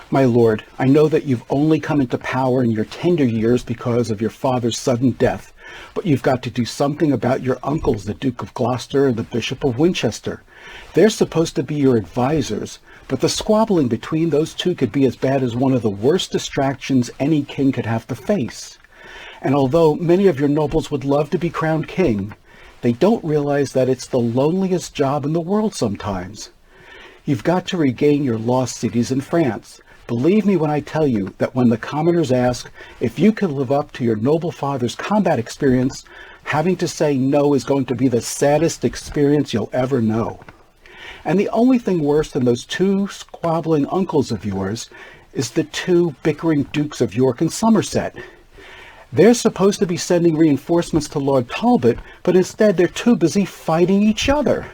My lord, I know that you've only come into power in your tender years because of your father's sudden death, but you've got to do something about your uncles, the Duke of Gloucester and the Bishop of Winchester. They're supposed to be your advisors, but the squabbling between those two could be as bad as one of the worst distractions any king could have to face. And although many of your nobles would love to be crowned king, they don't realize that it's the loneliest job in the world sometimes. You've got to regain your lost cities in France. Believe me when I tell you that when the commoners ask if you can live up to your noble father's combat experience, having to say no is going to be the saddest experience you'll ever know. And the only thing worse than those two squabbling uncles of yours is the two bickering Dukes of York and Somerset. They're supposed to be sending reinforcements to Lord Talbot, but instead they're too busy fighting each other.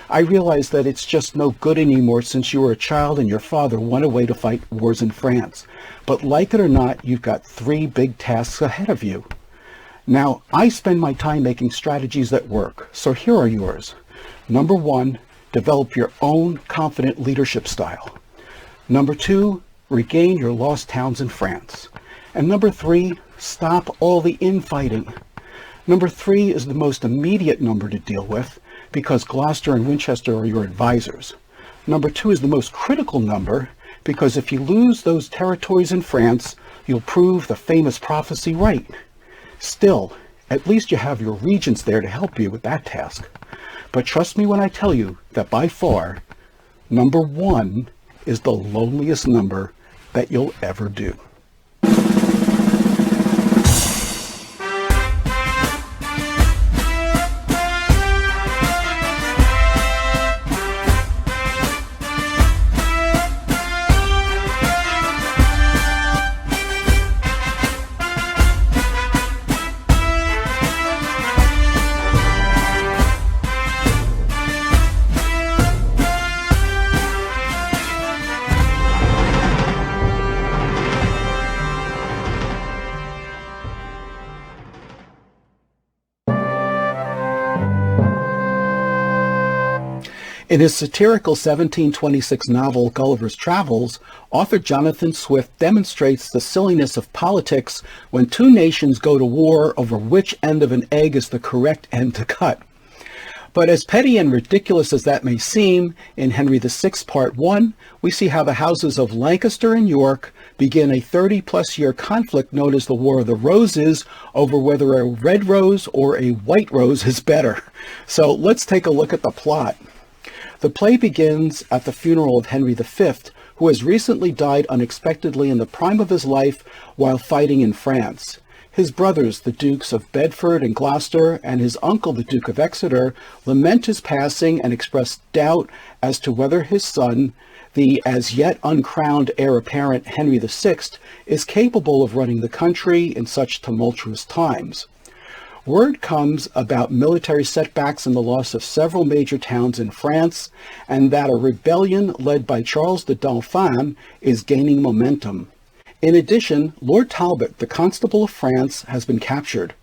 I realize that it's just no good anymore since you were a child and your father went away to fight wars in France. But like it or not, you've got 3 big tasks ahead of you. Now, I spend my time making strategies that work, so here are yours. Number 1, develop your own confident leadership style. Number 2, regain your lost towns in France. And number 3, stop all the infighting. Number 3 is the most immediate number to deal with because Gloucester and Winchester are your advisors. Number 2 is the most critical number because if you lose those territories in France, you'll prove the famous prophecy right. Still, at least you have your regents there to help you with that task. But trust me when I tell you that by far, number 1 is the loneliest number that you'll ever do. In his satirical 1726 novel Gulliver's Travels, author Jonathan Swift demonstrates the silliness of politics when 2 nations go to war over which end of an egg is the correct end to cut. But as petty and ridiculous as that may seem, in Henry VI Part 1, we see how the houses of Lancaster and York begin a 30-plus year conflict known as the War of the Roses over whether a red rose or a white rose is better. So let's take a look at the plot. The play begins at the funeral of Henry V, who has recently died unexpectedly in the prime of his life while fighting in France. His brothers, the Dukes of Bedford and Gloucester, and his uncle, the Duke of Exeter, lament his passing and express doubt as to whether his son, the as yet uncrowned heir apparent Henry VI, is capable of running the country in such tumultuous times. Word comes about military setbacks and the loss of several major towns in France, and that a rebellion led by Charles the Dauphin is gaining momentum. In addition, Lord Talbot, the Constable of France, has been captured.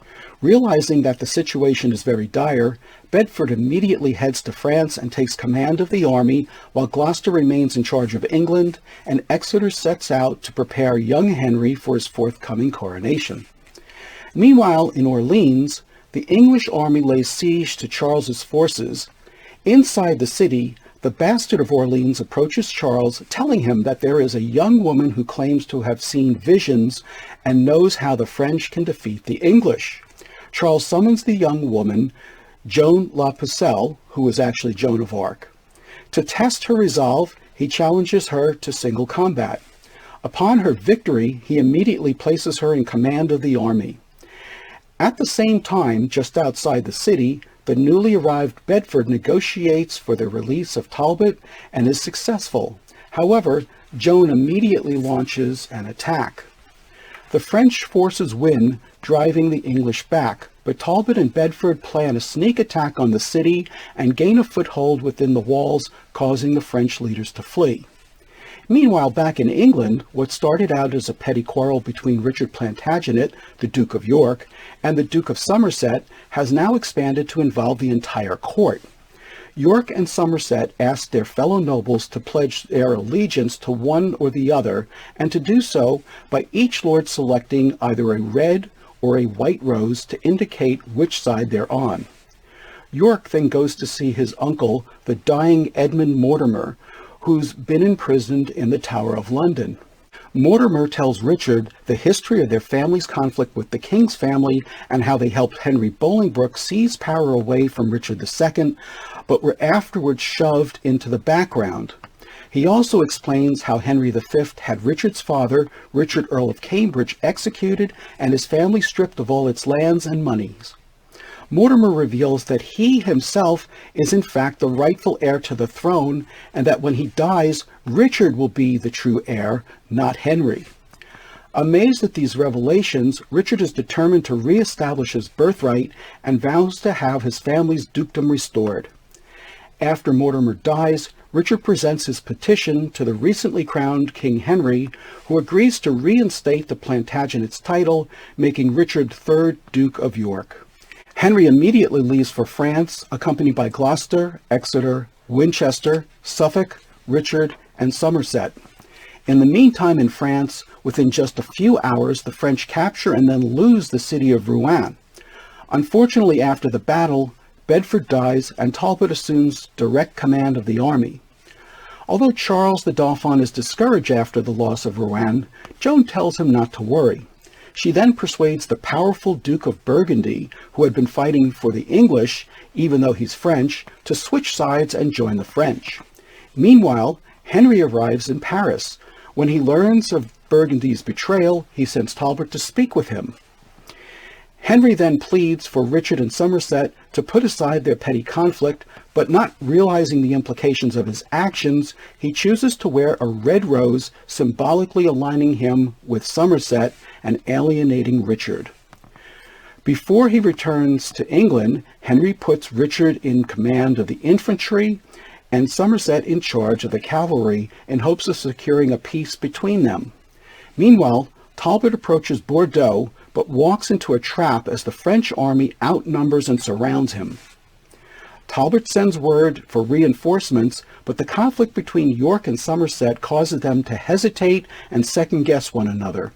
Realizing that the situation is very dire, Bedford immediately heads to France and takes command of the army, while Gloucester remains in charge of England, and Exeter sets out to prepare young Henry for his forthcoming coronation. Meanwhile, in Orleans, the English army lays siege to Charles's forces. Inside the city, the bastard of Orleans approaches Charles, telling him that there is a young woman who claims to have seen visions and knows how the French can defeat the English. Charles summons the young woman, Joan La Pucelle, who is actually Joan of Arc. To test her resolve, he challenges her to single combat. Upon her victory, he immediately places her in command of the army. At the same time, just outside the city, the newly arrived Bedford negotiates for the release of Talbot and is successful. However, Joan immediately launches an attack. The French forces win, driving the English back, but Talbot and Bedford plan a sneak attack on the city and gain a foothold within the walls, causing the French leaders to flee. Meanwhile, back in England, what started out as a petty quarrel between Richard Plantagenet, the Duke of York, and the Duke of Somerset has now expanded to involve the entire court. York and Somerset asked their fellow nobles to pledge their allegiance to one or the other, and to do so by each lord selecting either a red or a white rose to indicate which side they're on. York then goes to see his uncle, the dying Edmund Mortimer, who's been imprisoned in the Tower of London. Mortimer tells Richard the history of their family's conflict with the king's family and how they helped Henry Bolingbroke seize power away from Richard II, but were afterwards shoved into the background. He also explains how Henry V had Richard's father, Richard Earl of Cambridge, executed and his family stripped of all its lands and monies. Mortimer reveals that he himself is in fact the rightful heir to the throne, and that when he dies, Richard will be the true heir, not Henry. Amazed at these revelations, Richard is determined to re-establish his birthright and vows to have his family's dukedom restored. After Mortimer dies, Richard presents his petition to the recently crowned King Henry, who agrees to reinstate the Plantagenet's title, making Richard 3rd Duke of York. Henry immediately leaves for France, accompanied by Gloucester, Exeter, Winchester, Suffolk, Richard, and Somerset. In the meantime in France, within just a few hours, the French capture and then lose the city of Rouen. Unfortunately, after the battle, Bedford dies and Talbot assumes direct command of the army. Although Charles the Dauphin is discouraged after the loss of Rouen, Joan tells him not to worry. She then persuades the powerful Duke of Burgundy, who had been fighting for the English, even though he's French, to switch sides and join the French. Meanwhile, Henry arrives in Paris. When he learns of Burgundy's betrayal, he sends Talbot to speak with him. Henry then pleads for Richard and Somerset to put aside their petty conflict, but not realizing the implications of his actions, he chooses to wear a red rose, symbolically aligning him with Somerset and alienating Richard. Before he returns to England, Henry puts Richard in command of the infantry and Somerset in charge of the cavalry in hopes of securing a peace between them. Meanwhile, Talbot approaches Bordeaux, but walks into a trap as the French army outnumbers and surrounds him. Talbot sends word for reinforcements, but the conflict between York and Somerset causes them to hesitate and second-guess one another.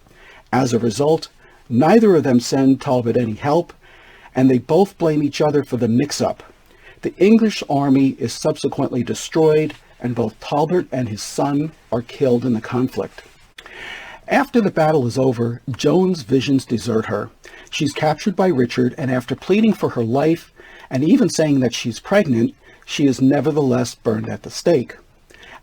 As a result, neither of them send Talbot any help, and they both blame each other for the mix-up. The English army is subsequently destroyed, and both Talbot and his son are killed in the conflict. After the battle is over, Joan's visions desert her. She's captured by Richard, and after pleading for her life, and even saying that she's pregnant, she is nevertheless burned at the stake.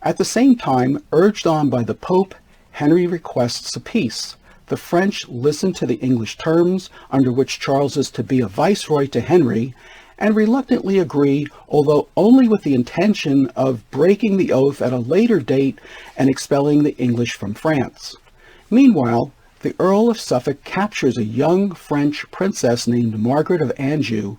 At the same time, urged on by the Pope, Henry requests a peace. The French listen to the English terms, under which Charles is to be a viceroy to Henry, and reluctantly agree, although only with the intention of breaking the oath at a later date and expelling the English from France. Meanwhile, the Earl of Suffolk captures a young French princess named Margaret of Anjou,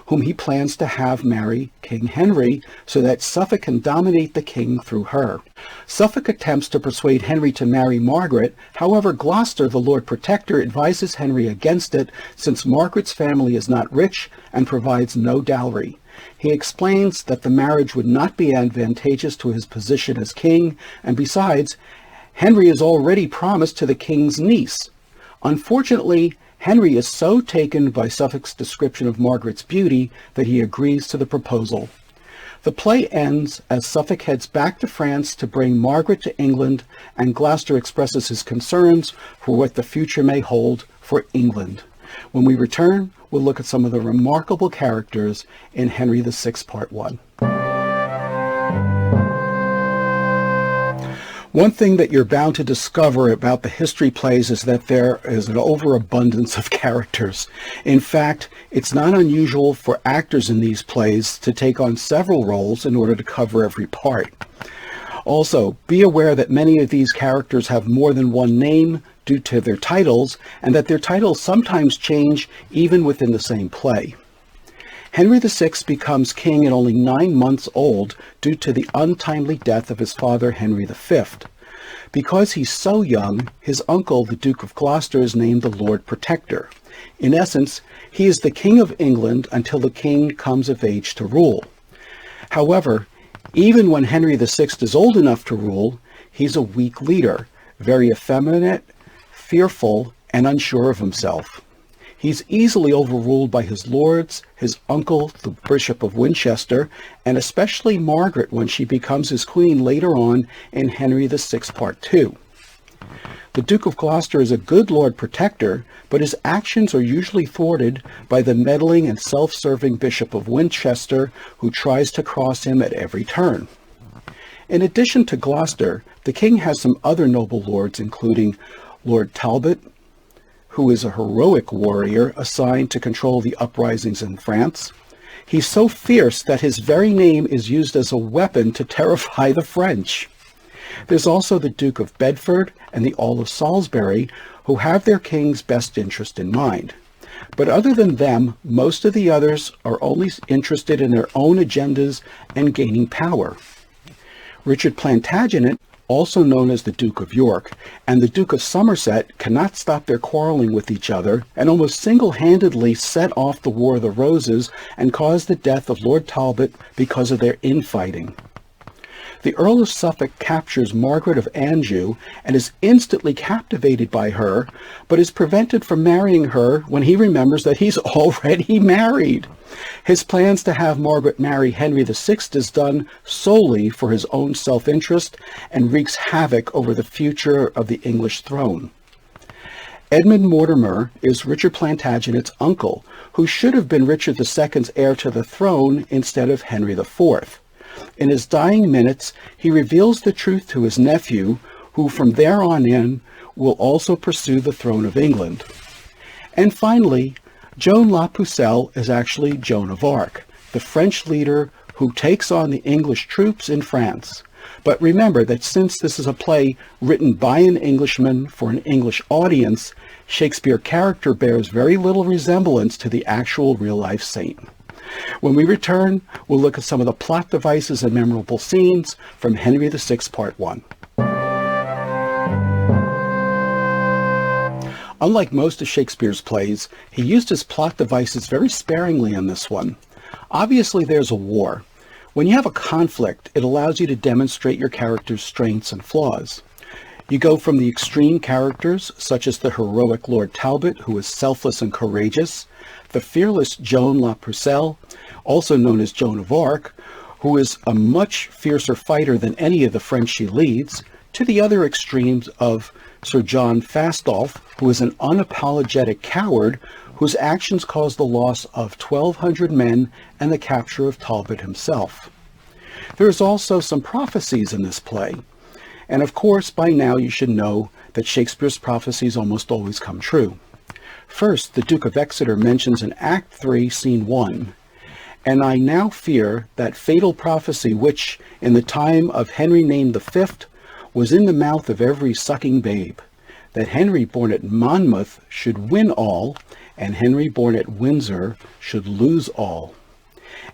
whom he plans to have marry King Henry so that Suffolk can dominate the king through her. Suffolk attempts to persuade Henry to marry Margaret. However, Gloucester, the Lord Protector, advises Henry against it since Margaret's family is not rich and provides no dowry. He explains that the marriage would not be advantageous to his position as king, and besides, Henry is already promised to the king's niece. Unfortunately, Henry is so taken by Suffolk's description of Margaret's beauty that he agrees to the proposal. The play ends as Suffolk heads back to France to bring Margaret to England, and Gloucester expresses his concerns for what the future may hold for England. When we return, we'll look at some of the remarkable characters in Henry VI Part 1. One thing that you're bound to discover about the history plays is that there is an overabundance of characters. In fact, it's not unusual for actors in these plays to take on several roles in order to cover every part. Also, be aware that many of these characters have more than one name due to their titles, and that their titles sometimes change even within the same play. Henry VI becomes king at only 9 months old due to the untimely death of his father Henry V. Because he's so young, his uncle, the Duke of Gloucester, is named the Lord Protector. In essence, he is the King of England until the king comes of age to rule. However, even when Henry VI is old enough to rule, he's a weak leader, very effeminate, fearful, and unsure of himself. He's easily overruled by his lords, his uncle, the Bishop of Winchester, and especially Margaret when she becomes his queen later on in Henry VI Part 2. The Duke of Gloucester is a good Lord Protector, but his actions are usually thwarted by the meddling and self-serving Bishop of Winchester, who tries to cross him at every turn. In addition to Gloucester, the king has some other noble lords, including Lord Talbot, who is a heroic warrior assigned to control the uprisings in France. He's so fierce that his very name is used as a weapon to terrify the French. There's also the Duke of Bedford and the Earl of Salisbury, who have their king's best interest in mind. But other than them, most of the others are only interested in their own agendas and gaining power. Richard Plantagenet, also known as the Duke of York, and the Duke of Somerset cannot stop their quarreling with each other and almost single-handedly set off the War of the Roses and caused the death of Lord Talbot because of their infighting. The Earl of Suffolk captures Margaret of Anjou and is instantly captivated by her, but is prevented from marrying her when he remembers that he's already married. His plans to have Margaret marry Henry VI is done solely for his own self-interest and wreaks havoc over the future of the English throne. Edmund Mortimer is Richard Plantagenet's uncle, who should have been Richard II's heir to the throne instead of Henry IV. In his dying minutes, he reveals the truth to his nephew, who from there on in will also pursue the throne of England. And finally, Joan La Pucelle is actually Joan of Arc, the French leader who takes on the English troops in France. But remember that since this is a play written by an Englishman for an English audience, Shakespeare's character bears very little resemblance to the actual real-life saint. When we return, we'll look at some of the plot devices and memorable scenes from Henry VI Part 1. Unlike most of Shakespeare's plays, he used his plot devices very sparingly in this one. Obviously, there's a war. When you have a conflict, it allows you to demonstrate your character's strengths and flaws. You go from the extreme characters, such as the heroic Lord Talbot, who is selfless and courageous, the fearless Joan La Pucelle, also known as Joan of Arc, who is a much fiercer fighter than any of the French she leads, to the other extremes of Sir John Fastolf, who is an unapologetic coward whose actions caused the loss of 1,200 men and the capture of Talbot himself. There is also some prophecies in this play. And of course, by now you should know that Shakespeare's prophecies almost always come true. First, the Duke of Exeter mentions in Act 3, Scene 1, "And I now fear that fatal prophecy which, in the time of Henry named V, was in the mouth of every sucking babe, that Henry born at Monmouth should win all, and Henry born at Windsor should lose all."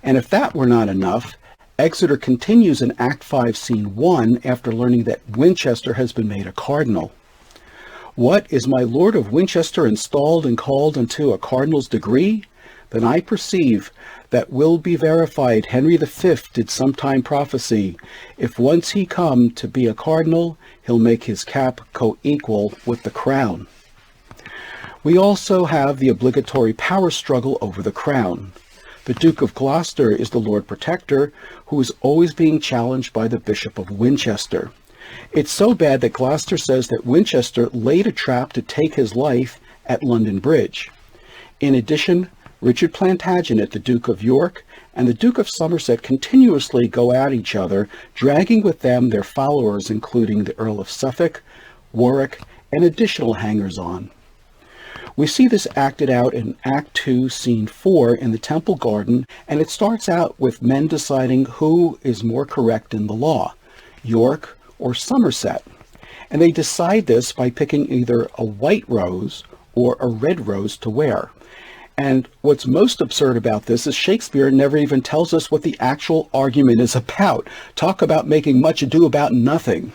And if that were not enough, Exeter continues in Act 5, Scene 1, after learning that Winchester has been made a cardinal. "What, is my Lord of Winchester installed and called unto a cardinal's degree? Then I perceive that will be verified Henry V did sometime prophesy, if once he come to be a cardinal, he'll make his cap co-equal with the crown." We also have the obligatory power struggle over the crown. The Duke of Gloucester is the Lord Protector, who is always being challenged by the Bishop of Winchester. It's so bad that Gloucester says that Winchester laid a trap to take his life at London Bridge. In addition, Richard Plantagenet, the Duke of York, and the Duke of Somerset continuously go at each other, dragging with them their followers, including the Earl of Suffolk, Warwick, and additional hangers-on. We see this acted out in Act 2, Scene 4 in the Temple Garden, and it starts out with men deciding who is more correct in the law, York or Somerset. And they decide this by picking either a white rose or a red rose to wear. And what's most absurd about this is Shakespeare never even tells us what the actual argument is about. Talk about making much ado about nothing.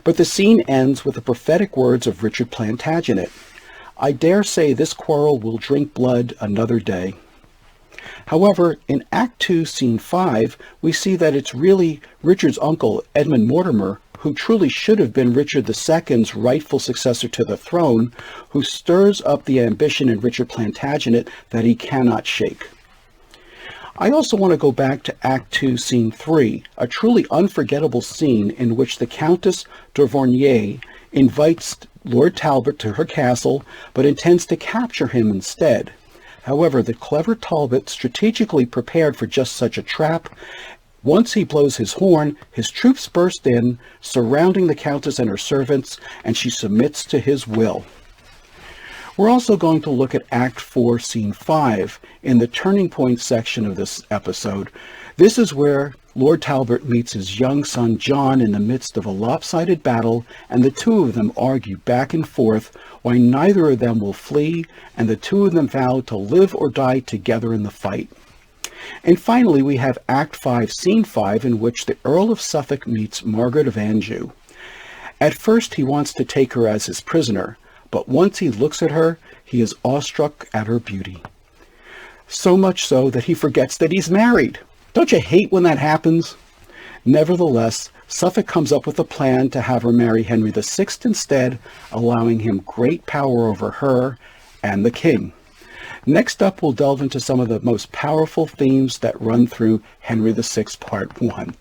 But the scene ends with the prophetic words of Richard Plantagenet: "I dare say this quarrel will drink blood another day." However, in Act 2, Scene 5, we see that it's really Richard's uncle, Edmund Mortimer, who truly should have been Richard II's rightful successor to the throne, who stirs up the ambition in Richard Plantagenet that he cannot shake. I also want to go back to Act 2, Scene 3, a truly unforgettable scene in which the Countess d'Auvergne invites Lord Talbot to her castle, but intends to capture him instead. However, the clever Talbot strategically prepared for just such a trap. Once he blows his horn, his troops burst in, surrounding the Countess and her servants, and she submits to his will. We're also going to look at Act 4, Scene 5, in the turning point section of this episode. This is where Lord Talbot meets his young son John in the midst of a lopsided battle, and the two of them argue back and forth why neither of them will flee, and the two of them vow to live or die together in the fight. And finally, we have Act 5, Scene 5, in which the Earl of Suffolk meets Margaret of Anjou. At first, he wants to take her as his prisoner, but once he looks at her, he is awestruck at her beauty. So much so that he forgets that he's married. Don't you hate when that happens? Nevertheless, Suffolk comes up with a plan to have her marry Henry VI instead, allowing him great power over her and the king. Next up, we'll delve into some of the most powerful themes that run through Henry VI Part 1.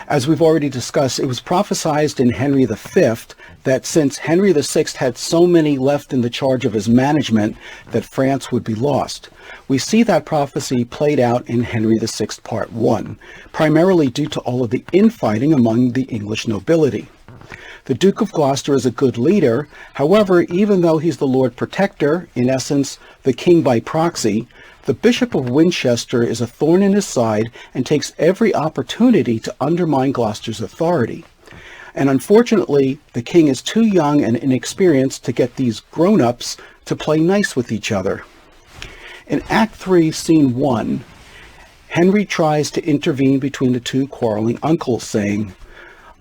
As we've already discussed, it was prophesied in Henry V that since Henry VI had so many left in the charge of his management, that France would be lost. We see that prophecy played out in Henry VI Part 1, primarily due to all of the infighting among the English nobility. The Duke of Gloucester is a good leader. However, even though he's the Lord Protector, in essence, the king by proxy, the Bishop of Winchester is a thorn in his side and takes every opportunity to undermine Gloucester's authority. And unfortunately, the king is too young and inexperienced to get these grown-ups to play nice with each other. In Act 3, Scene 1, Henry tries to intervene between the two quarreling uncles, saying,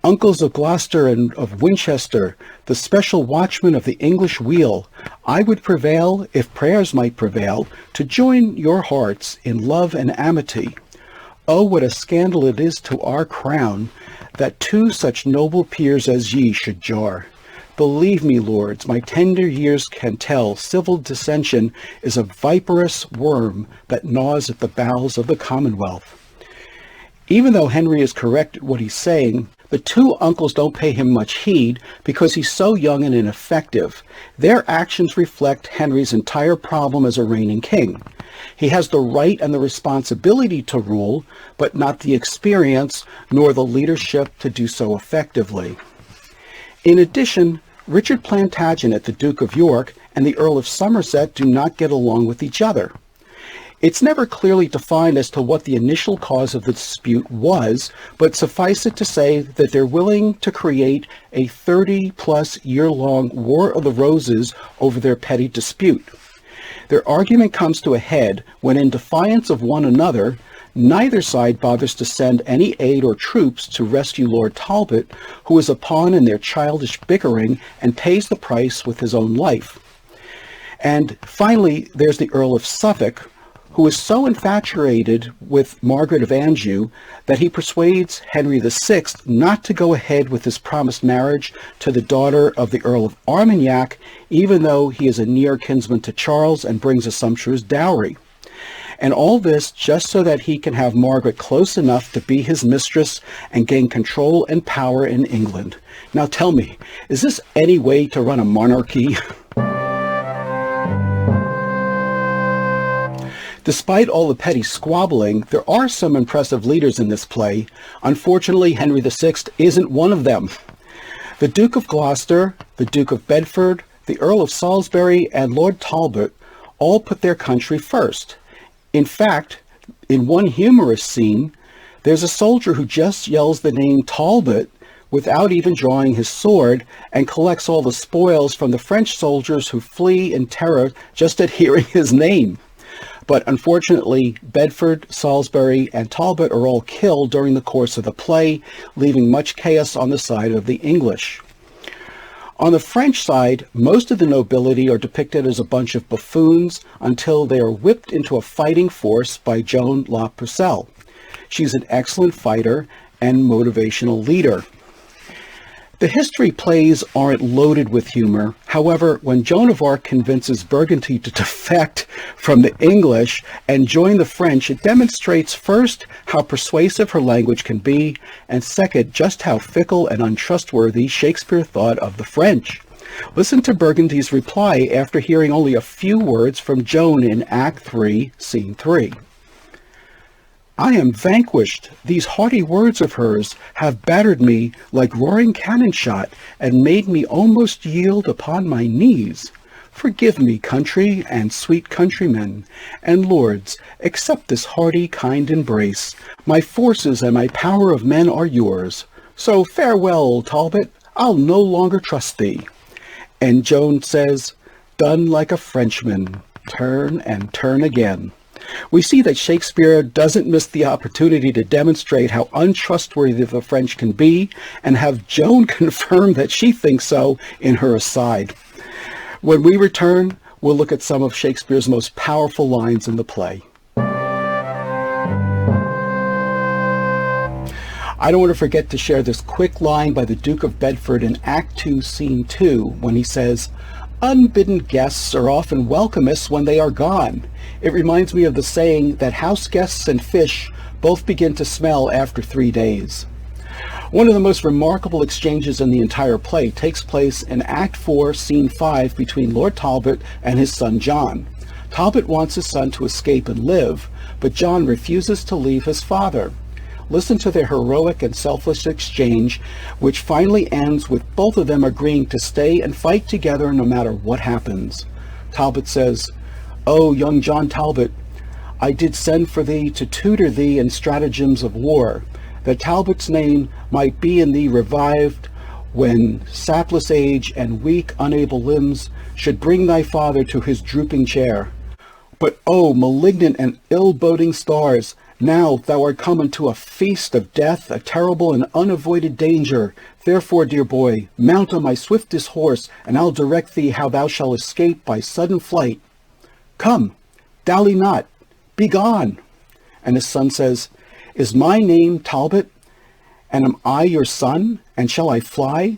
"Uncles of Gloucester and of Winchester, the special watchmen of the English weal, I would prevail, if prayers might prevail, to join your hearts in love and amity. Oh, what a scandal it is to our crown, that two such noble peers as ye should jar. Believe me, lords, my tender years can tell civil dissension is a viperous worm that gnaws at the bowels of the Commonwealth." Even though Henry is correct at what he's saying, the two uncles don't pay him much heed because he's so young and ineffective. Their actions reflect Henry's entire problem as a reigning king. He has the right and the responsibility to rule, but not the experience nor the leadership to do so effectively. In addition, Richard Plantagenet, the Duke of York, and the Earl of Somerset do not get along with each other. It's never clearly defined as to what the initial cause of the dispute was, but suffice it to say that they're willing to create a 30-plus year-long War of the Roses over their petty dispute. Their argument comes to a head when, in defiance of one another, neither side bothers to send any aid or troops to rescue Lord Talbot, who is a pawn in their childish bickering and pays the price with his own life. And finally, there's the Earl of Suffolk, who is so infatuated with Margaret of Anjou that he persuades Henry VI not to go ahead with his promised marriage to the daughter of the Earl of Armagnac, even though he is a near kinsman to Charles and brings a sumptuous dowry. And all this just so that he can have Margaret close enough to be his mistress and gain control and power in England. Now tell me, is this any way to run a monarchy? Despite all the petty squabbling, there are some impressive leaders in this play. Unfortunately, Henry VI isn't one of them. The Duke of Gloucester, the Duke of Bedford, the Earl of Salisbury, and Lord Talbot all put their country first. In fact, in one humorous scene, there's a soldier who just yells the name Talbot without even drawing his sword and collects all the spoils from the French soldiers who flee in terror just at hearing his name. But unfortunately, Bedford, Salisbury, and Talbot are all killed during the course of the play, leaving much chaos on the side of the English. On the French side, most of the nobility are depicted as a bunch of buffoons until they are whipped into a fighting force by Joan La Pucelle. She's an excellent fighter and motivational leader. The history plays aren't loaded with humor. However, when Joan of Arc convinces Burgundy to defect from the English and join the French, it demonstrates first how persuasive her language can be, and second, just how fickle and untrustworthy Shakespeare thought of the French. Listen to Burgundy's reply after hearing only a few words from Joan in Act 3, Scene 3. I am vanquished. These haughty words of hers have battered me like roaring cannon shot and made me almost yield upon my knees. Forgive me, country and sweet countrymen, and lords, accept this hearty, kind embrace. My forces and my power of men are yours. So farewell, Talbot, I'll no longer trust thee. And Joan says, done like a Frenchman, turn and turn again. We see that Shakespeare doesn't miss the opportunity to demonstrate how untrustworthy the French can be and have Joan confirm that she thinks so in her aside. When we return, we'll look at some of Shakespeare's most powerful lines in the play. I don't want to forget to share this quick line by the Duke of Bedford in Act 2, Scene 2, when he says, unbidden guests are often welcomest when they are gone. It reminds me of the saying that house guests and fish both begin to smell after 3 days. One of the most remarkable exchanges in the entire play takes place in Act 4, Scene 5 between Lord Talbot and his son John. Talbot wants his son to escape and live, but John refuses to leave his father. Listen to their heroic and selfless exchange, which finally ends with both of them agreeing to stay and fight together no matter what happens. Talbot says, "O young John Talbot, I did send for thee to tutor thee in stratagems of war, that Talbot's name might be in thee revived, when sapless age and weak, unable limbs should bring thy father to his drooping chair. But, O malignant and ill-boding stars, now thou art come unto a feast of death, a terrible and unavoided danger. Therefore, dear boy, mount on my swiftest horse, and I'll direct thee how thou shalt escape by sudden flight. Come, dally not, be gone." And his son says, "Is my name Talbot, and am I your son, and shall I fly?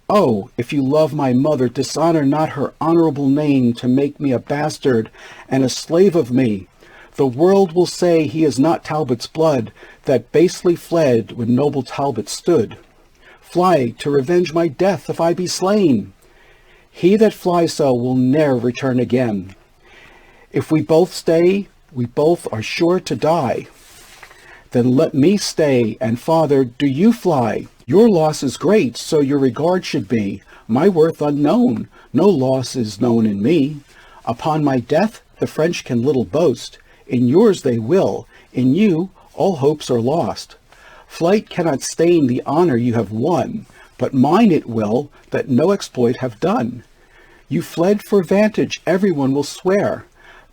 Oh, if you love my mother, dishonor not her honorable name to make me a bastard and a slave of me. The world will say he is not Talbot's blood, that basely fled when noble Talbot stood. Fly to revenge my death if I be slain. He that flies so will ne'er return again. If we both stay, we both are sure to die. Then let me stay, and father, do you fly. Your loss is great, so your regard should be. My worth unknown, no loss is known in me. Upon my death the French can little boast. In yours they will, in you all hopes are lost. Flight cannot stain the honor you have won, but mine it will that no exploit have done. You fled for vantage, everyone will swear,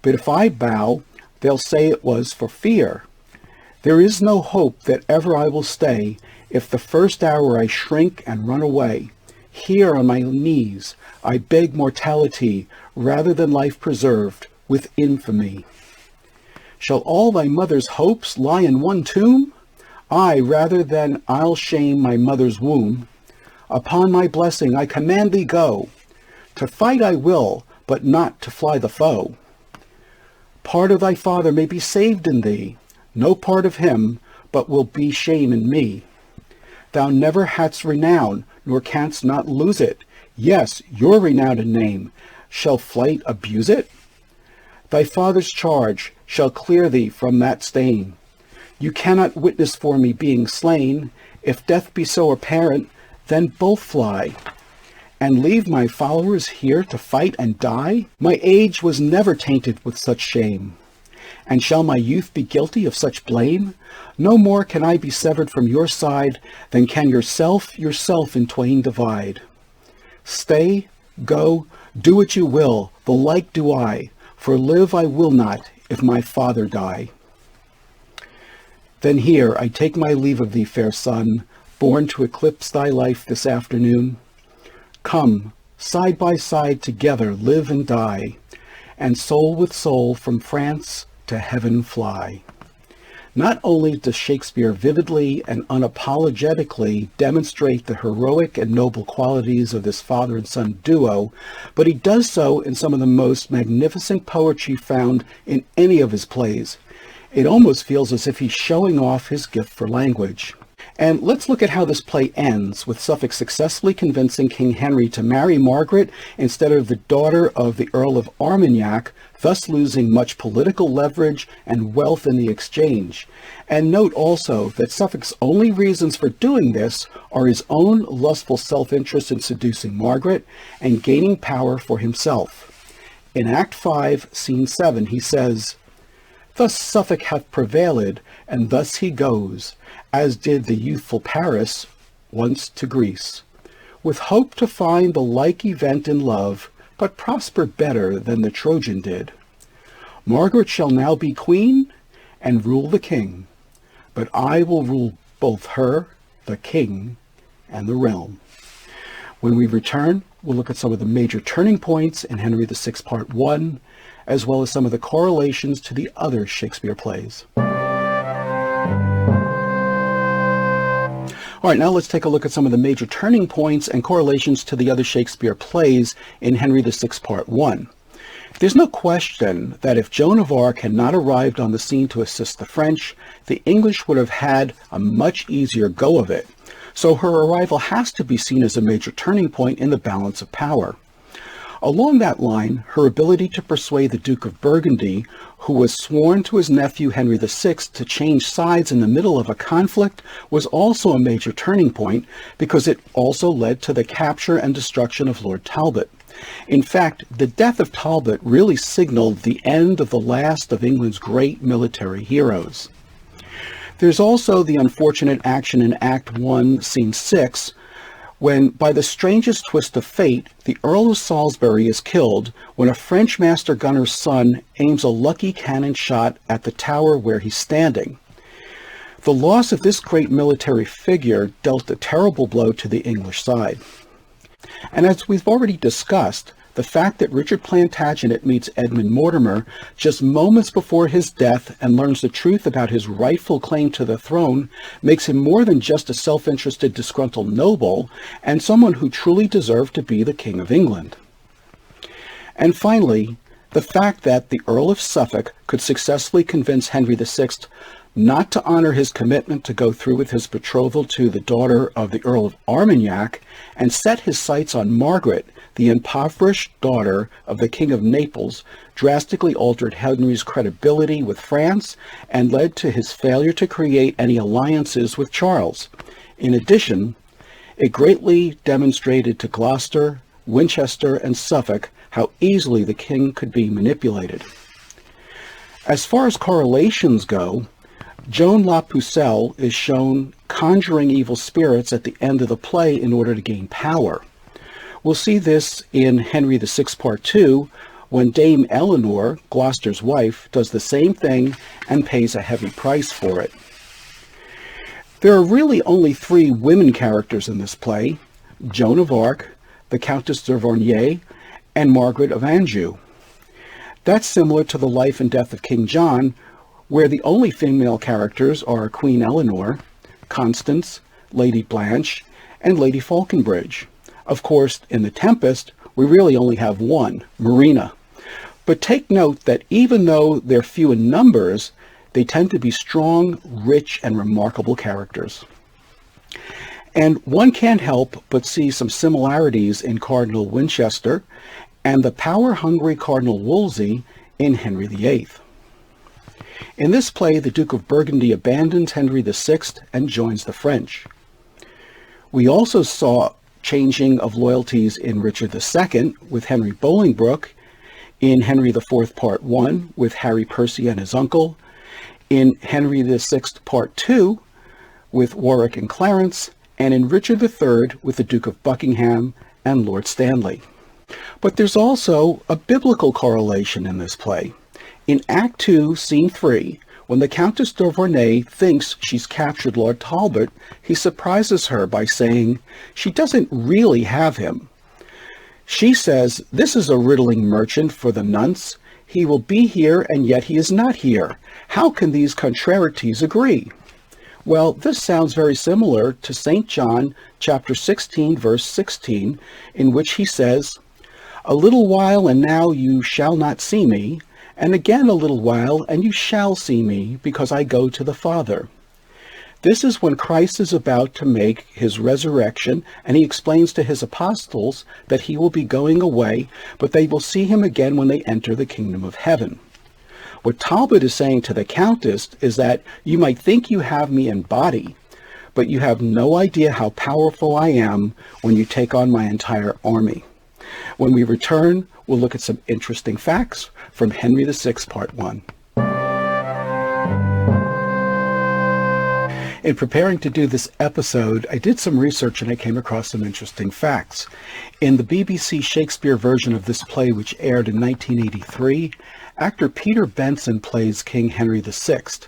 but if I bow, they'll say it was for fear. There is no hope that ever I will stay, if the first hour I shrink and run away. Here on my knees I beg mortality, rather than life preserved with infamy. Shall all thy mother's hopes lie in one tomb? Aye, rather than I'll shame my mother's womb. Upon my blessing I command thee go. To fight I will, but not to fly the foe. Part of thy father may be saved in thee, no part of him, but will be shame in me. Thou never hadst renown, nor canst not lose it. Yes, your renowned name, shall flight abuse it? Thy father's charge shall clear thee from that stain. You cannot witness for me being slain. If death be so apparent, then both fly, and leave my followers here to fight and die? My age was never tainted with such shame, and shall my youth be guilty of such blame? No more can I be severed from your side than can yourself in twain divide. Stay, go, do what you will, the like do I, for live I will not if my father die. Then here I take my leave of thee, fair son, born to eclipse thy life this afternoon. Come, side by side together live and die, and soul with soul from France to heaven fly. Not only does Shakespeare vividly and unapologetically demonstrate the heroic and noble qualities of this father and son duo, but he does so in some of the most magnificent poetry found in any of his plays. It almost feels as if he's showing off his gift for language. And let's look at how this play ends, with Suffolk successfully convincing King Henry to marry Margaret instead of the daughter of the Earl of Armagnac, thus losing much political leverage and wealth in the exchange. And note also that Suffolk's only reasons for doing this are his own lustful self-interest in seducing Margaret and gaining power for himself. In Act 5, Scene 7, he says, "Thus Suffolk hath prevailed, and thus he goes, as did the youthful Paris once to Greece, with hope to find the like event in love, but prosper better than the Trojan did. Margaret shall now be queen, and rule the king, but I will rule both her, the king, and the realm." When we return, we'll look at some of the major turning points in Henry VI Part 1, as well as some of the correlations to the other Shakespeare plays. All right, now let's take a look at some of the major turning points and correlations to the other Shakespeare plays in Henry VI Part 1. There's no question that if Joan of Arc had not arrived on the scene to assist the French, the English would have had a much easier go of it. So her arrival has to be seen as a major turning point in the balance of power. Along that line, her ability to persuade the Duke of Burgundy, who was sworn to his nephew Henry VI, to change sides in the middle of a conflict was also a major turning point because it also led to the capture and destruction of Lord Talbot. In fact, the death of Talbot really signaled the end of the last of England's great military heroes. There's also the unfortunate action in Act 1, Scene 6, when, by the strangest twist of fate, the Earl of Salisbury is killed when a French master gunner's son aims a lucky cannon shot at the tower where he's standing. The loss of this great military figure dealt a terrible blow to the English side. And as we've already discussed, the fact that Richard Plantagenet meets Edmund Mortimer just moments before his death and learns the truth about his rightful claim to the throne makes him more than just a self-interested, disgruntled noble, and someone who truly deserved to be the King of England. And finally, the fact that the Earl of Suffolk could successfully convince Henry VI not to honor his commitment to go through with his betrothal to the daughter of the Earl of Armagnac and set his sights on Margaret, the impoverished daughter of the King of Naples, drastically altered Henry's credibility with France and led to his failure to create any alliances with Charles. In addition, it greatly demonstrated to Gloucester, Winchester, and Suffolk how easily the king could be manipulated. As far as correlations go, Joan La Pucelle is shown conjuring evil spirits at the end of the play in order to gain power. We'll see this in Henry VI Part 2, when Dame Eleanor, Gloucester's wife, does the same thing and pays a heavy price for it. There are really only 3 women characters in this play: Joan of Arc, the Countess de Vorigny, and Margaret of Anjou. That's similar to the life and death of King John, where the only female characters are Queen Eleanor, Constance, Lady Blanche, and Lady Falconbridge. Of course, in The Tempest, we really only have one, Marina. But take note that even though they're few in numbers, they tend to be strong, rich, and remarkable characters. And one can't help but see some similarities in Cardinal Winchester and the power-hungry Cardinal Wolsey in Henry VIII. In this play, the Duke of Burgundy abandons Henry VI and joins the French. We also saw changing of loyalties in Richard II with Henry Bolingbroke, in Henry IV Part 1 with Harry Percy and his uncle, in Henry VI Part 2 with Warwick and Clarence, and in Richard III with the Duke of Buckingham and Lord Stanley. But there's also a biblical correlation in this play. In Act 2, Scene 3, when the Countess de Vorigny thinks she's captured Lord Talbot, he surprises her by saying she doesn't really have him. She says, "This is a riddling merchant for the nonce. He will be here, and yet he is not here. How can these contrarieties agree?" Well, this sounds very similar to St. John chapter 16, verse 16, in which he says, "A little while, and now you shall not see me, and again a little while, and you shall see me, because I go to the Father." This is when Christ is about to make his resurrection, and he explains to his apostles that he will be going away, but they will see him again when they enter the kingdom of heaven. What Talbot is saying to the Countess is that you might think you have me in body, but you have no idea how powerful I am when you take on my entire army. When we return, we'll look at some interesting facts from Henry VI, Part 1. In preparing to do this episode, I did some research and I came across some interesting facts. In the BBC Shakespeare version of this play, which aired in 1983, actor Peter Benson plays King Henry VI.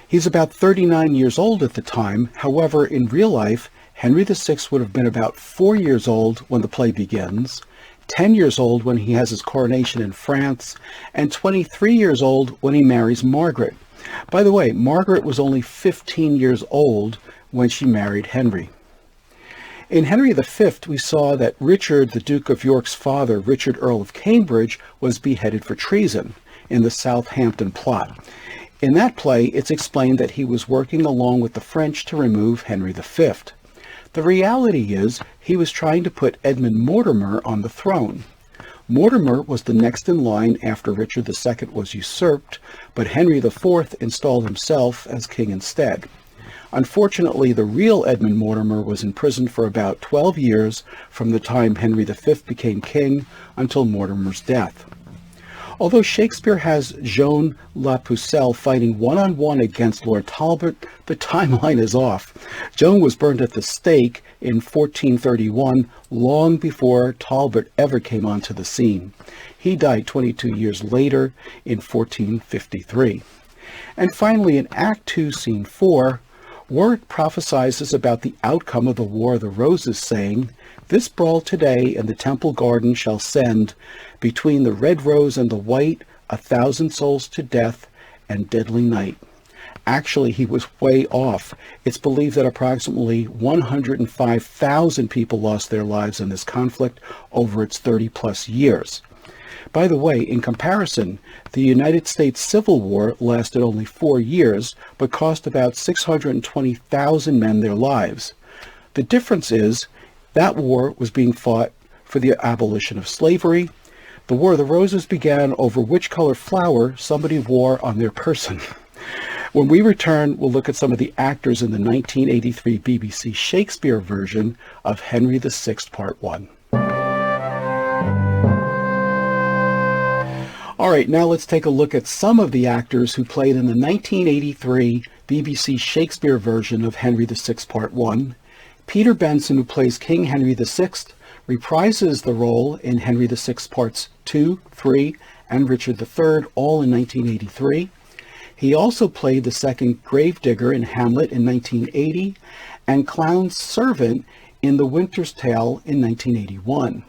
He's about 39 years old at the time. However, in real life, Henry VI would have been about 4 years old when the play begins, 10 years old when he has his coronation in France, and 23 years old when he marries Margaret. By the way, Margaret was only 15 years old when she married Henry. In Henry V, we saw that Richard, the Duke of York's father, Richard, Earl of Cambridge, was beheaded for treason in the Southampton plot. In that play, it's explained that he was working along with the French to remove Henry V. The reality is, he was trying to put Edmund Mortimer on the throne. Mortimer was the next in line after Richard II was usurped, but Henry IV installed himself as king instead. Unfortunately, the real Edmund Mortimer was imprisoned for about 12 years from the time Henry V became king until Mortimer's death. Although Shakespeare has Joan La Pucelle fighting one-on-one against Lord Talbot, the timeline is off. Joan was burned at the stake in 1431, long before Talbot ever came onto the scene. He died 22 years later in 1453. And finally, in Act 2, Scene 4, Warwick prophesies about the outcome of the War of the Roses, saying, "This brawl today in the Temple Garden shall send, between the red rose and the white, 1,000 souls to death and deadly night." Actually, he was way off. It's believed that approximately 105,000 people lost their lives in this conflict over its 30-plus years. By the way, in comparison, the United States Civil War lasted only 4 years, but cost about 620,000 men their lives. The difference is, that war was being fought for the abolition of slavery. The War of the Roses began over which color flower somebody wore on their person. When we return, we'll look at some of the actors in the 1983 BBC Shakespeare version of Henry VI, Part 1. All right, now let's take a look at some of the actors who played in the 1983 BBC Shakespeare version of Henry VI, Part 1. Peter Benson, who plays King Henry VI, reprises the role in Henry VI Parts 2, 3, and Richard III, all in 1983. He also played the second gravedigger in Hamlet in 1980, and Clown's servant in The Winter's Tale in 1981.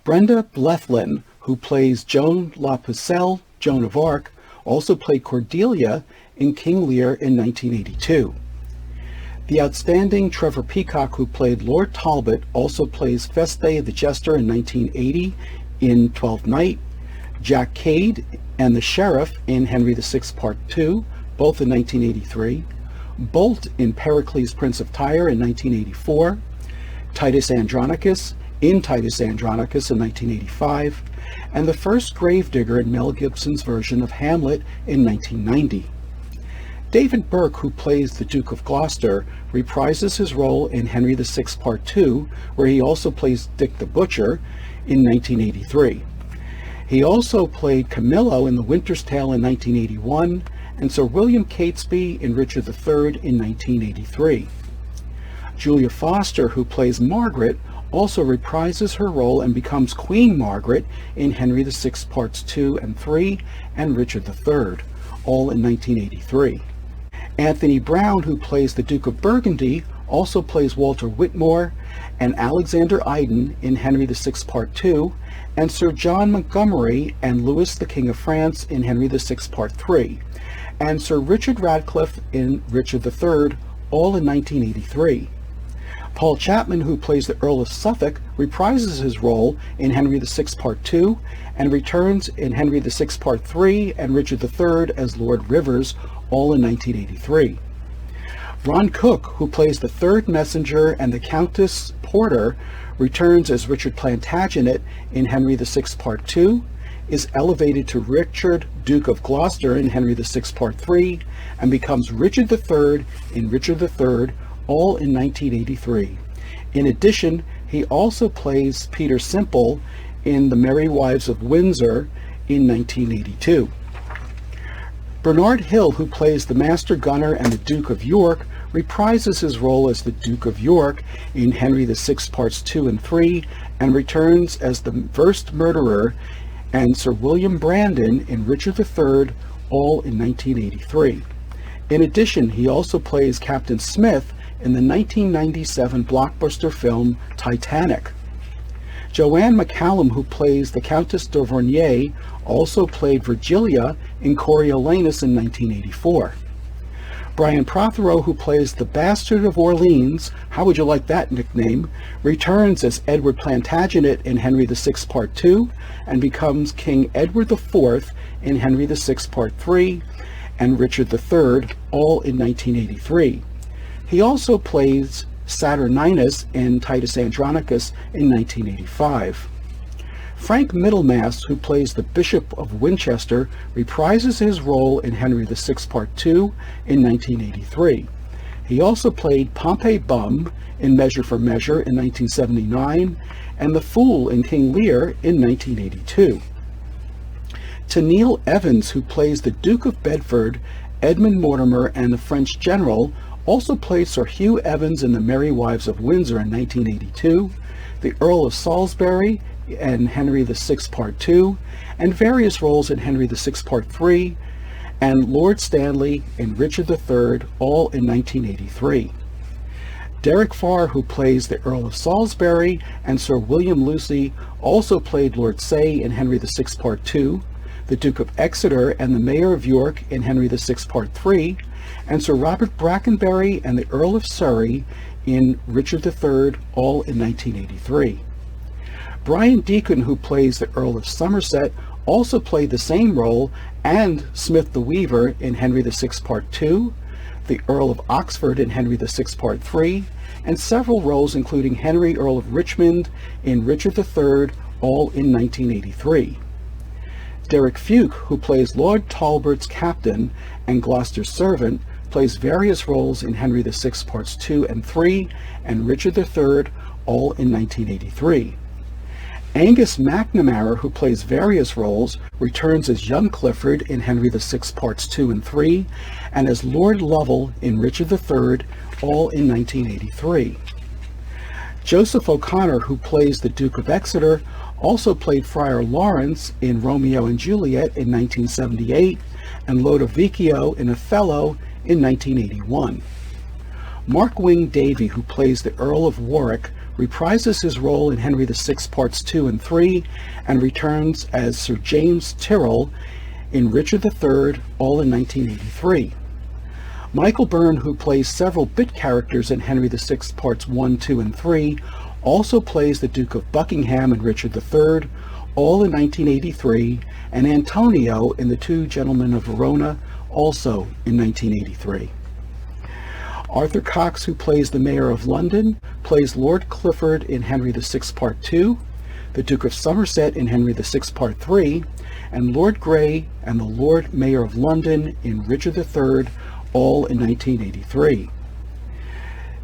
Brenda Blethyn, who plays Joan La Pucelle, Joan of Arc, also played Cordelia in King Lear in 1982. The outstanding Trevor Peacock, who played Lord Talbot, also plays Feste the Jester in 1980 in Twelfth Night, Jack Cade and the Sheriff in Henry VI Part 2, both in 1983, Bolt in Pericles, Prince of Tyre in 1984, Titus Andronicus in Titus Andronicus in 1985, and the first gravedigger in Mel Gibson's version of Hamlet in 1990. David Burke, who plays the Duke of Gloucester, reprises his role in Henry VI Part 2, where he also plays Dick the Butcher in 1983. He also played Camillo in The Winter's Tale in 1981, and Sir William Catesby in Richard III in 1983. Julia Foster, who plays Margaret, also reprises her role and becomes Queen Margaret in Henry VI Parts 2 and 3 and Richard III, all in 1983. Anthony Brown, who plays the Duke of Burgundy, also plays Walter Whitmore, and Alexander Iden in Henry VI Part 2, and Sir John Montgomery and Louis the King of France in Henry VI Part 3, and Sir Richard Radcliffe in Richard III, all in 1983. Paul Chapman, who plays the Earl of Suffolk, reprises his role in Henry VI Part 2 and returns in Henry VI Part 3 and Richard III as Lord Rivers, all in 1983. Ron Cook, who plays the Third Messenger and the Countess Porter, returns as Richard Plantagenet in Henry VI Part 2, is elevated to Richard, Duke of Gloucester in Henry VI Part 3, and becomes Richard III in Richard III, all in 1983. In addition, he also plays Peter Simple in The Merry Wives of Windsor in 1982. Bernard Hill, who plays the Master Gunner and the Duke of York, reprises his role as the Duke of York in Henry VI Parts 2 and 3, and returns as the First Murderer and Sir William Brandon in Richard III, all in 1983. In addition, he also plays Captain Smith in the 1997 blockbuster film Titanic. Joanne McCallum, who plays the Countess d'Auvergne, also played Virgilia in Coriolanus in 1984. Brian Prothero, who plays the Bastard of Orleans, how would you like that nickname, returns as Edward Plantagenet in Henry VI Part 2 and becomes King Edward IV in Henry VI Part 3 and Richard III, all in 1983. He also plays Saturninus in Titus Andronicus in 1985. Frank Middlemass, who plays the Bishop of Winchester, reprises his role in Henry VI Part 2 in 1983. He also played Pompey Bum in Measure for Measure in 1979 and the Fool in King Lear in 1982. Tenniel Evans, who plays the Duke of Bedford, Edmund Mortimer, and the French general, also played Sir Hugh Evans in The Merry Wives of Windsor in 1982, the Earl of Salisbury in Henry VI Part 2, and various roles in Henry VI Part 3, and Lord Stanley in Richard III, all in 1983. Derek Farr, who plays the Earl of Salisbury, and Sir William Lucy, also played Lord Say in Henry VI Part 2, the Duke of Exeter and the Mayor of York in Henry VI Part 3, and Sir Robert Brackenbury and the Earl of Surrey in Richard III, all in 1983. Brian Deacon, who plays the Earl of Somerset, also played the same role, and Smith the Weaver in Henry VI Part 2, the Earl of Oxford in Henry VI Part 3, and several roles including Henry, Earl of Richmond in Richard III, all in 1983. Derek Fuke, who plays Lord Talbot's captain and Gloucester's servant, plays various roles in Henry VI Parts 2 and 3 and Richard III, all in 1983. Angus McNamara, who plays various roles, returns as young Clifford in Henry VI Parts 2 and 3 and as Lord Lovell in Richard III, all in 1983. Joseph O'Connor, who plays the Duke of Exeter, also played Friar Lawrence in Romeo and Juliet in 1978 and Lodovico in Othello in 1981. Mark Wing Davey, who plays the Earl of Warwick, reprises his role in Henry VI Parts 2 and 3 and returns as Sir James Tyrrell in Richard III, all in 1983. Michael Byrne, who plays several bit characters in Henry VI Parts 1, 2, and 3, also plays the Duke of Buckingham in Richard III, all in 1983, and Antonio in The Two Gentlemen of Verona, also in 1983. Arthur Cox, who plays the Mayor of London, plays Lord Clifford in Henry VI Part 2, the Duke of Somerset in Henry VI Part 3, and Lord Grey and the Lord Mayor of London in Richard III, all in 1983.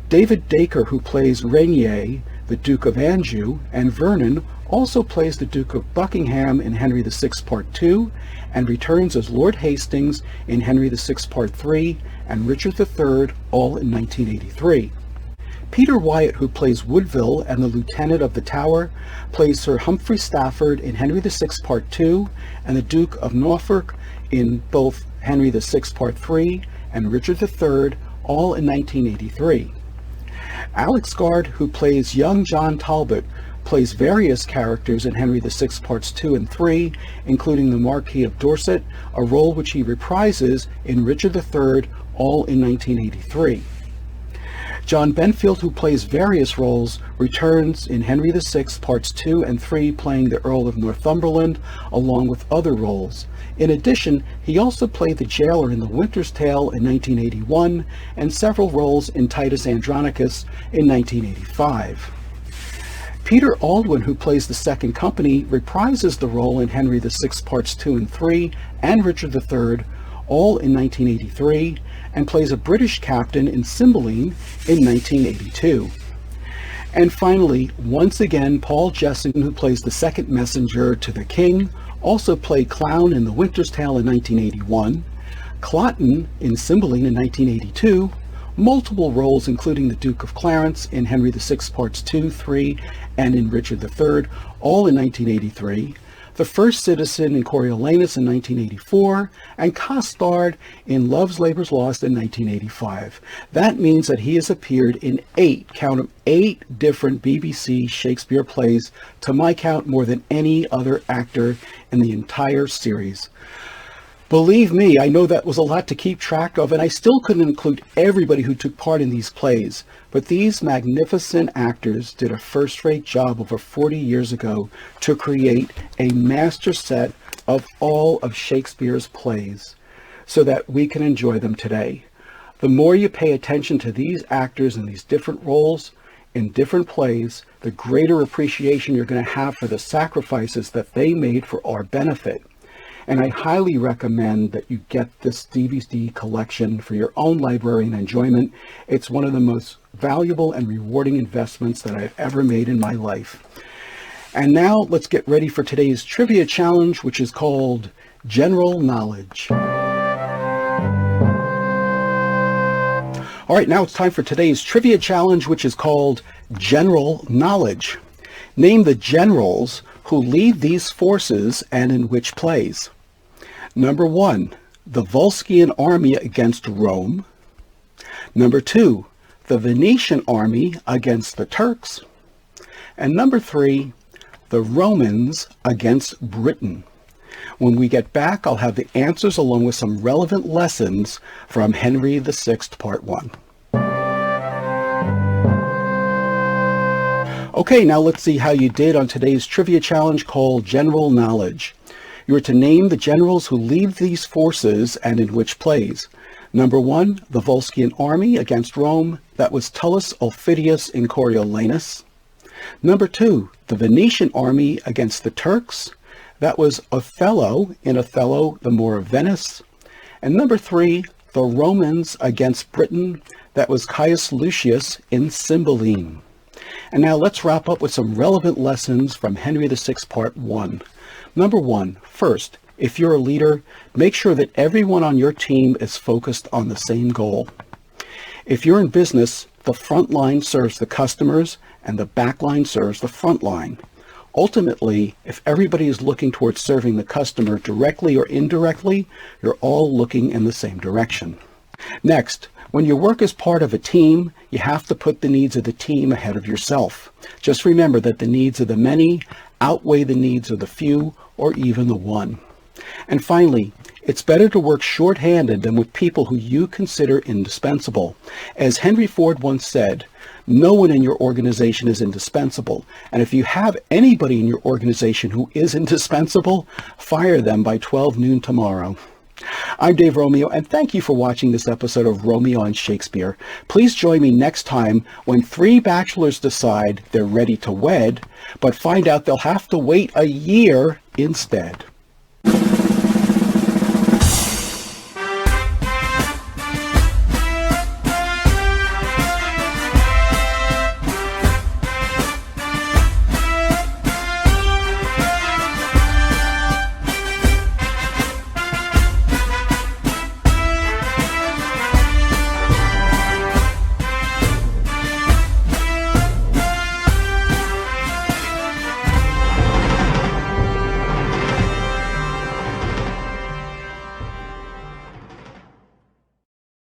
David Dacre, who plays Rainier, the Duke of Anjou, and Vernon, also plays the Duke of Buckingham in Henry VI Part 2 and returns as Lord Hastings in Henry VI Part 3 and Richard III, all in 1983. Peter Wyatt, who plays Woodville and the Lieutenant of the Tower, plays Sir Humphrey Stafford in Henry VI Part 2 and the Duke of Norfolk in both Henry VI Part 3 and Richard III, all in 1983. Alex Gard, who plays young John Talbot, plays various characters in Henry VI Parts 2 and 3, including the Marquis of Dorset, a role which he reprises in Richard III, all in 1983. John Benfield, who plays various roles, returns in Henry VI Parts 2 and 3, playing the Earl of Northumberland, along with other roles. In addition, he also played the jailer in The Winter's Tale in 1981, and several roles in Titus Andronicus in 1985. Peter Aldwin, who plays the Second Company, reprises the role in Henry VI Parts 2 and 3 and Richard III, all in 1983, and plays a British captain in Cymbeline in 1982. And finally, once again, Paul Jesson, who plays the second messenger to the king, also played Clown in The Winter's Tale in 1981, Cloten in Cymbeline in 1982, multiple roles including the Duke of Clarence in Henry VI Parts 2, 3, and in Richard III, all in 1983, the First Citizen in Coriolanus in 1984, and Costard in Love's Labour's Lost in 1985. That means that he has appeared in 8 different BBC Shakespeare plays, to my count more than any other actor in the entire series. Believe me, I know that was a lot to keep track of, and I still couldn't include everybody who took part in these plays, but these magnificent actors did a first-rate job over 40 years ago to create a master set of all of Shakespeare's plays so that we can enjoy them today. The more you pay attention to these actors in these different roles in different plays, the greater appreciation you're going to have for the sacrifices that they made for our benefit. And I highly recommend that you get this DVD collection for your own library and enjoyment. It's one of the most valuable and rewarding investments that I've ever made in my life. And now let's get ready for today's trivia challenge, which is called General Knowledge. All right, now it's time for today's trivia challenge, which is called General Knowledge. Name the generals who lead these forces and in which plays. Number 1, the Volscian army against Rome. Number 2, the Venetian army against the Turks. And number 3, the Romans against Britain. When we get back, I'll have the answers along with some relevant lessons from Henry VI, Part 1. Okay, now let's see how you did on today's trivia challenge called General Knowledge. You are to name the generals who lead these forces and in which plays. Number 1, the Volscian army against Rome. That was Tullus Aufidius in Coriolanus. Number 2, the Venetian army against the Turks. That was Othello in Othello, the Moor of Venice. And number 3, the Romans against Britain. That was Caius Lucius in Cymbeline. And now let's wrap up with some relevant lessons from Henry VI, Part 1. Number 1, first, if you're a leader, make sure that everyone on your team is focused on the same goal. If you're in business, the front line serves the customers and the back line serves the front line. Ultimately, if everybody is looking towards serving the customer directly or indirectly, you're all looking in the same direction. Next, when you work as part of a team, you have to put the needs of the team ahead of yourself. Just remember that the needs of the many outweigh the needs of the few or even the one. And finally, it's better to work short-handed than with people who you consider indispensable. As Henry Ford once said, no one in your organization is indispensable. And if you have anybody in your organization who is indispensable, fire them by 12 noon tomorrow. I'm Dave Romeo, and thank you for watching this episode of Romeo and Shakespeare. Please join me next time when 3 bachelors decide they're ready to wed, but find out they'll have to wait a year instead.